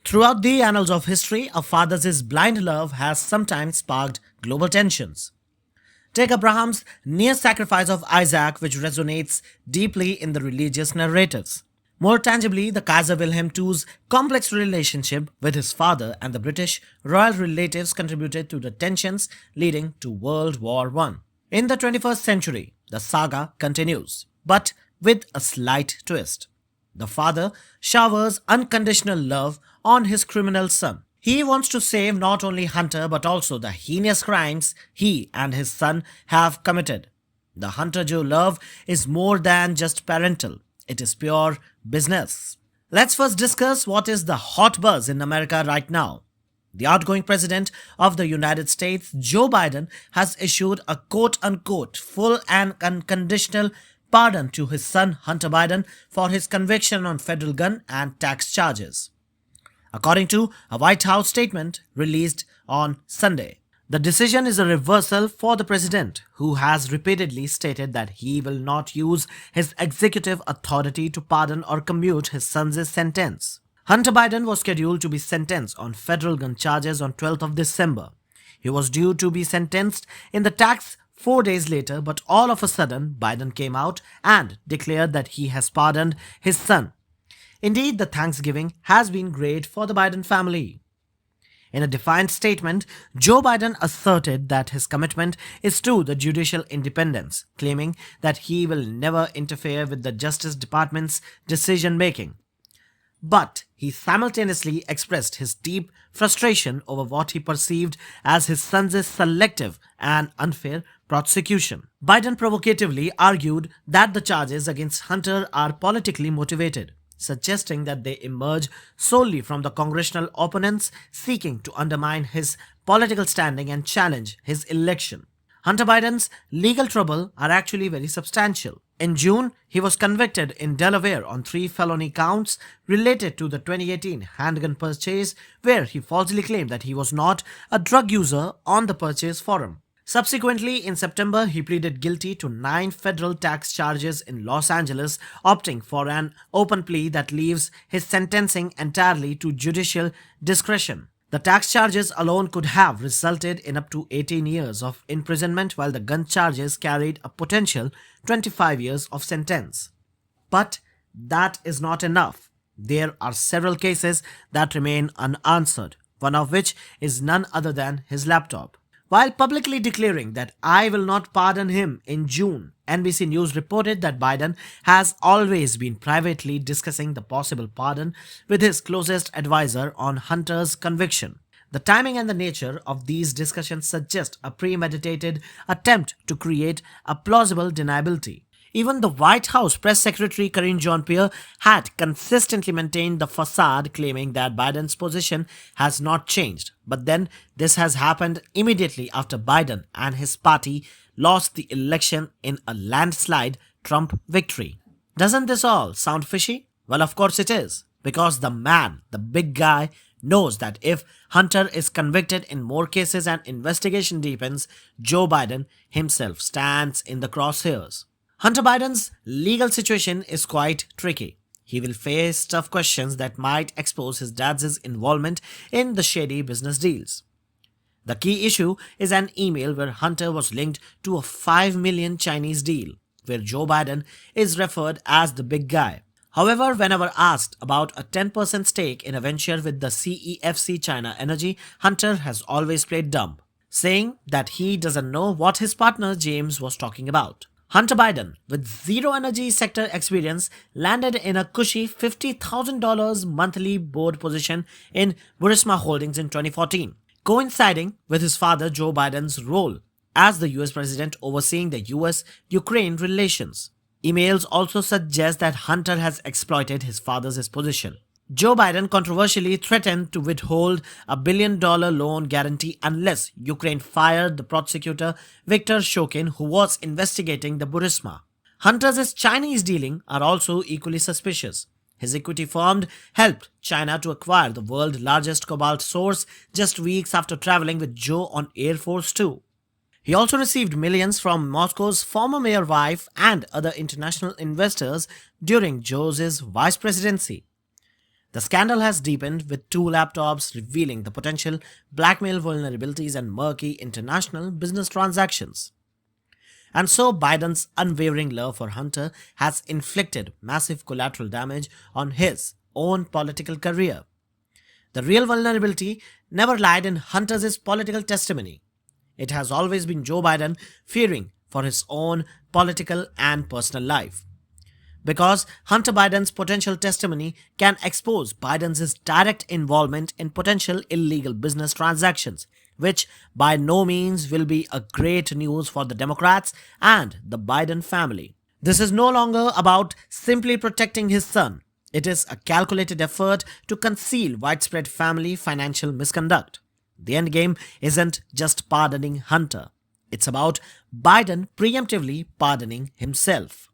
Throughout the annals of history, a father's blind love has sometimes sparked global tensions. Take Abraham's near sacrifice of Isaac, which resonates deeply in the religious narratives. More tangibly, the Kaiser Wilhelm II's complex relationship with his father and the British royal relatives contributed to the tensions leading to World War I. In the 21st century, the saga continues, but with a slight twist. The father showers unconditional love on his criminal son. He wants to save not only Hunter but also the heinous crimes he and his son have committed. The Hunter Joe love is more than just parental, it is pure business. Let's first discuss what is the hot buzz in America right now. The outgoing president of the United States, Joe Biden, has issued a quote unquote full and unconditional pardon to his son Hunter Biden for his conviction on federal gun and tax charges. According to a White House statement released on Sunday, the decision is a reversal for the president, who has repeatedly stated that he will not use his executive authority to pardon or commute his son's sentence. Hunter Biden was scheduled to be sentenced on federal gun charges on 12th of December. He was due to be sentenced in the tax 4 days later, but all of a sudden, Biden came out and declared that he has pardoned his son. Indeed, the Thanksgiving has been great for the Biden family. In a defiant statement, Joe Biden asserted that his commitment is to the judicial independence, claiming that he will never interfere with the Justice Department's decision making. But he simultaneously expressed his deep frustration over what he perceived as his son's selective and unfair prosecution. Biden provocatively argued that the charges against Hunter are politically motivated, suggesting that they emerge solely from the congressional opponents seeking to undermine his political standing and challenge his election. Hunter Biden's legal trouble are actually very substantial. In June, he was convicted in Delaware on 3 felony counts related to the 2018 handgun purchase, where he falsely claimed that he was not a drug user on the purchase forum. Subsequently, in September, he pleaded guilty to 9 federal tax charges in Los Angeles, opting for an open plea that leaves his sentencing entirely to judicial discretion. The tax charges alone could have resulted in up to 18 years of imprisonment, while the gun charges carried a potential 25 years of sentence. But that is not enough. There are several cases that remain unanswered, one of which is none other than his laptop. While publicly declaring that I will not pardon him in June, NBC News reported that Biden has always been privately discussing the possible pardon with his closest advisor on Hunter's conviction. The timing and the nature of these discussions suggest a premeditated attempt to create a plausible deniability. Even the White House press secretary Karine Jean-Pierre had consistently maintained the facade, claiming that Biden's position has not changed. But then this has happened immediately after Biden and his party lost the election in a landslide Trump victory. Doesn't this all sound fishy? Well, of course it is, because the man, the big guy, knows that if Hunter is convicted in more cases and investigation deepens, Joe Biden himself stands in the crosshairs. Hunter Biden's legal situation is quite tricky. He will face tough questions that might expose his dad's involvement in the shady business deals. The key issue is an email where Hunter was linked to a 5 million Chinese deal, where Joe Biden is referred as the big guy. However, whenever asked about a 10% stake in a venture with the CEFC China Energy, Hunter has always played dumb, saying that he doesn't know what his partner James was talking about. Hunter Biden, with zero energy sector experience, landed in a cushy $50,000 monthly board position in Burisma Holdings in 2014, coinciding with his father Joe Biden's role as the US president overseeing the US-Ukraine relations. Emails also suggest that Hunter has exploited his father's position. Joe Biden controversially threatened to withhold a $1 billion loan guarantee unless Ukraine fired the prosecutor Viktor Shokin, who was investigating the Burisma. Hunter's Chinese dealing are also equally suspicious. His equity firm helped China to acquire the world's largest cobalt source just weeks after traveling with Joe on Air Force Two. He also received millions from Moscow's former mayor wife and other international investors during Joe's vice presidency. The scandal has deepened with two laptops revealing the potential blackmail vulnerabilities and murky international business transactions. And so Biden's unwavering love for Hunter has inflicted massive collateral damage on his own political career. The real vulnerability never lied in Hunter's political testimony. It has always been Joe Biden fearing for his own political and personal life. Because Hunter Biden's potential testimony can expose Biden's direct involvement in potential illegal business transactions, which by no means will be a great news for the Democrats and the Biden family. This is no longer about simply protecting his son. It is a calculated effort to conceal widespread family financial misconduct. The endgame isn't just pardoning Hunter. It's about Biden preemptively pardoning himself.